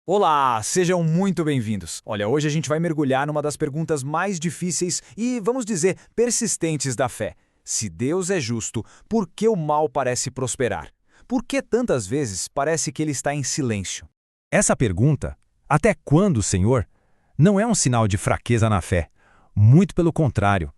Olá, sejam muito bem-vindos. Olha, hoje a gente vai mergulhar numa das perguntas mais difíceis e, vamos dizer, persistentes da fé. Se Deus é justo, por que o mal parece prosperar? Por que tantas vezes parece que ele está em silêncio? Essa pergunta, até quando, Senhor, não é um sinal de fraqueza na fé. Muito pelo contrário.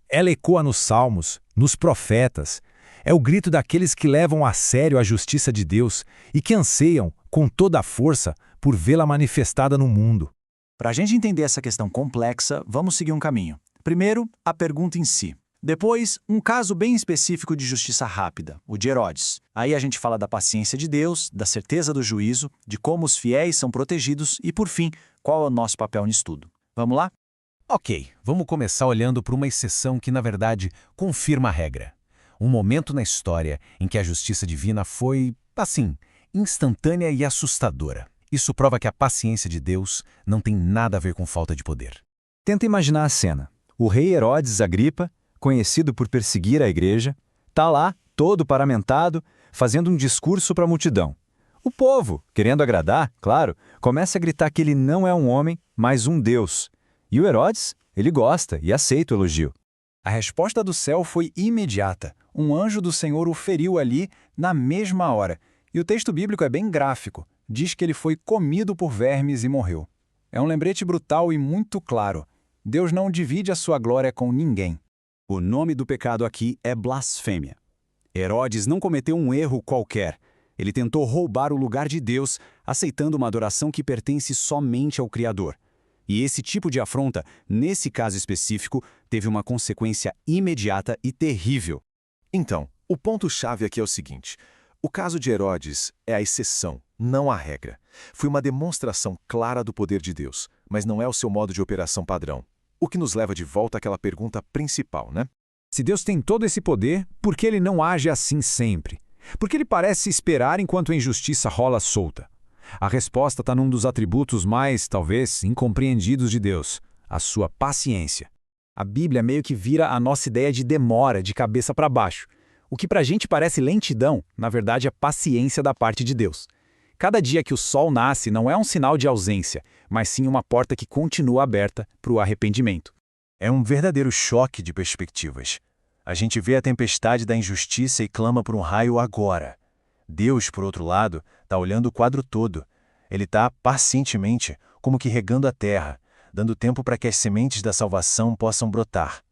Ela ecoa nos salmos, nos profetas. É o grito daqueles que levam a sério a justiça de Deus e que anseiam, com toda a força, por vê-la manifestada no mundo. Para a gente entender essa questão complexa, vamos seguir um caminho. Primeiro, a pergunta em si. Depois, um caso bem específico de justiça rápida, o de Herodes. Aí a gente fala da paciência de Deus, da certeza do juízo, de como os fiéis são protegidos e, por fim, qual é o nosso papel nisso tudo. Vamos lá? Ok, vamos começar olhando para uma exceção que, na verdade, confirma a regra. Um momento na história em que a justiça divina foi, assim, instantânea e assustadora. Isso prova que a paciência de Deus não tem nada a ver com falta de poder. Tenta imaginar a cena. O rei Herodes Agripa, conhecido por perseguir a igreja, está lá, todo paramentado, fazendo um discurso para a multidão. O povo, querendo agradar, claro, começa a gritar que ele não é um homem, mas um Deus. E o Herodes, ele gosta e aceita o elogio. A resposta do céu foi imediata. Um anjo do Senhor o feriu ali na mesma hora. E o texto bíblico é bem gráfico. Diz que ele foi comido por vermes e morreu. É um lembrete brutal e muito claro. Deus não divide a sua glória com ninguém. O nome do pecado aqui é blasfêmia. Herodes não cometeu um erro qualquer. Ele tentou roubar o lugar de Deus, aceitando uma adoração que pertence somente ao Criador. E esse tipo de afronta, nesse caso específico, teve uma consequência imediata e terrível. Então, o ponto-chave aqui é o seguinte: o caso de Herodes é a exceção, não a regra. Foi uma demonstração clara do poder de Deus, mas não é o seu modo de operação padrão. O que nos leva de volta àquela pergunta principal, né? Se Deus tem todo esse poder, por que ele não age assim sempre? Por que ele parece esperar enquanto a injustiça rola solta? A resposta está num dos atributos mais, talvez, incompreendidos de Deus: a sua paciência. A Bíblia meio que vira a nossa ideia de demora de cabeça para baixo. O que para a gente parece lentidão, na verdade é paciência da parte de Deus. Cada dia que o sol nasce não é um sinal de ausência, mas sim uma porta que continua aberta para o arrependimento. É um verdadeiro choque de perspectivas. A gente vê a tempestade da injustiça e clama por um raio agora. Deus, por outro lado, está olhando o quadro todo. Ele está, pacientemente, como que regando a terra, dando tempo para que as sementes da salvação possam brotar.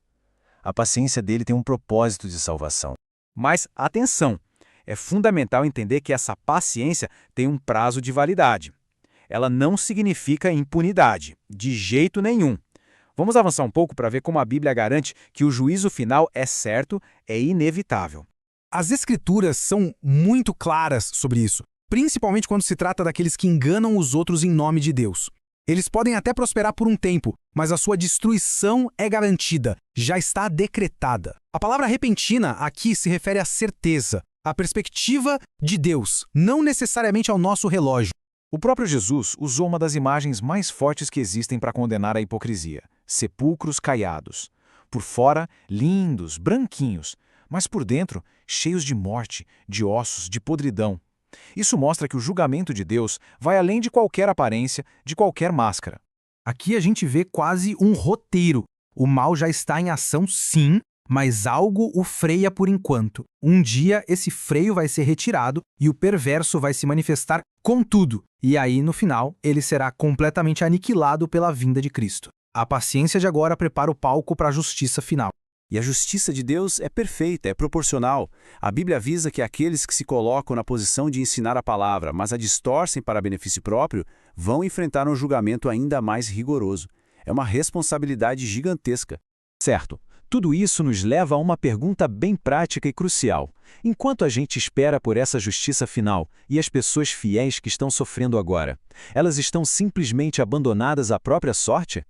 A paciência dele tem um propósito de salvação. Mas, atenção, é fundamental entender que essa paciência tem um prazo de validade. Ela não significa impunidade, de jeito nenhum. Vamos avançar um pouco para ver como a Bíblia garante que o juízo final é certo, é inevitável. As Escrituras são muito claras sobre isso, principalmente quando se trata daqueles que enganam os outros em nome de Deus. Eles podem até prosperar por um tempo, mas a sua destruição é garantida, já está decretada. A palavra repentina aqui se refere à certeza, à perspectiva de Deus, não necessariamente ao nosso relógio. O próprio Jesus usou uma das imagens mais fortes que existem para condenar a hipocrisia: sepulcros caiados. Por fora, lindos, branquinhos, mas por dentro, cheios de morte, de ossos, de podridão. Isso mostra que o julgamento de Deus vai além de qualquer aparência, de qualquer máscara. Aqui a gente vê quase um roteiro. O mal já está em ação, sim, mas algo o freia por enquanto. Um dia esse freio vai ser retirado e o perverso vai se manifestar com tudo. E aí, no final, ele será completamente aniquilado pela vinda de Cristo. A paciência de agora prepara o palco para a justiça final. E a justiça de Deus é perfeita, é proporcional. A Bíblia avisa que aqueles que se colocam na posição de ensinar a palavra, mas a distorcem para benefício próprio, vão enfrentar um julgamento ainda mais rigoroso. É uma responsabilidade gigantesca. Certo, tudo isso nos leva a uma pergunta bem prática e crucial. Enquanto a gente espera por essa justiça final e as pessoas fiéis que estão sofrendo agora, elas estão simplesmente abandonadas à própria sorte?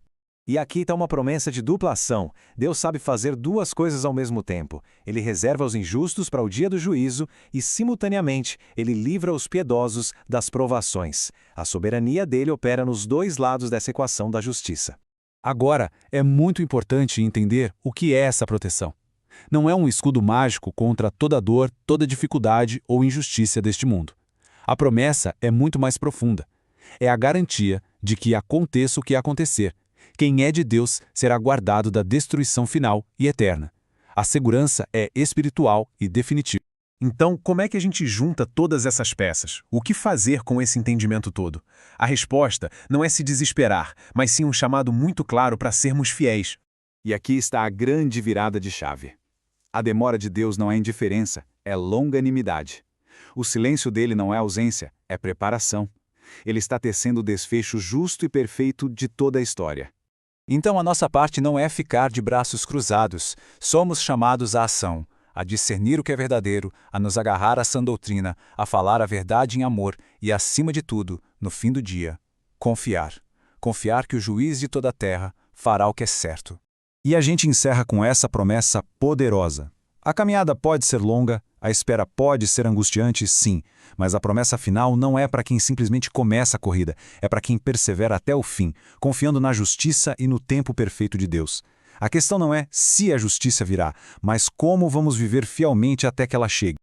E aqui está uma promessa de dupla ação. Deus sabe fazer duas coisas ao mesmo tempo. Ele reserva os injustos para o dia do juízo e, simultaneamente, ele livra os piedosos das provações. A soberania dele opera nos dois lados dessa equação da justiça. Agora, é muito importante entender o que é essa proteção. Não é um escudo mágico contra toda dor, toda dificuldade ou injustiça deste mundo. A promessa é muito mais profunda. É a garantia de que aconteça o que acontecer. Quem é de Deus será guardado da destruição final e eterna. A segurança é espiritual e definitiva. Então, como é que a gente junta todas essas peças? O que fazer com esse entendimento todo? A resposta não é se desesperar, mas sim um chamado muito claro para sermos fiéis. E aqui está a grande virada de chave. A demora de Deus não é indiferença, é longanimidade. O silêncio dele não é ausência, é preparação. Ele está tecendo o desfecho justo e perfeito de toda a história. Então a nossa parte não é ficar de braços cruzados. Somos chamados à ação, a discernir o que é verdadeiro, a nos agarrar à sã doutrina, a falar a verdade em amor e, acima de tudo, no fim do dia, confiar. Confiar que o juiz de toda a terra fará o que é certo. E a gente encerra com essa promessa poderosa. A caminhada pode ser longa, a espera pode ser angustiante, sim, mas a promessa final não é para quem simplesmente começa a corrida, é para quem persevera até o fim, confiando na justiça e no tempo perfeito de Deus. A questão não é se a justiça virá, mas como vamos viver fielmente até que ela chegue.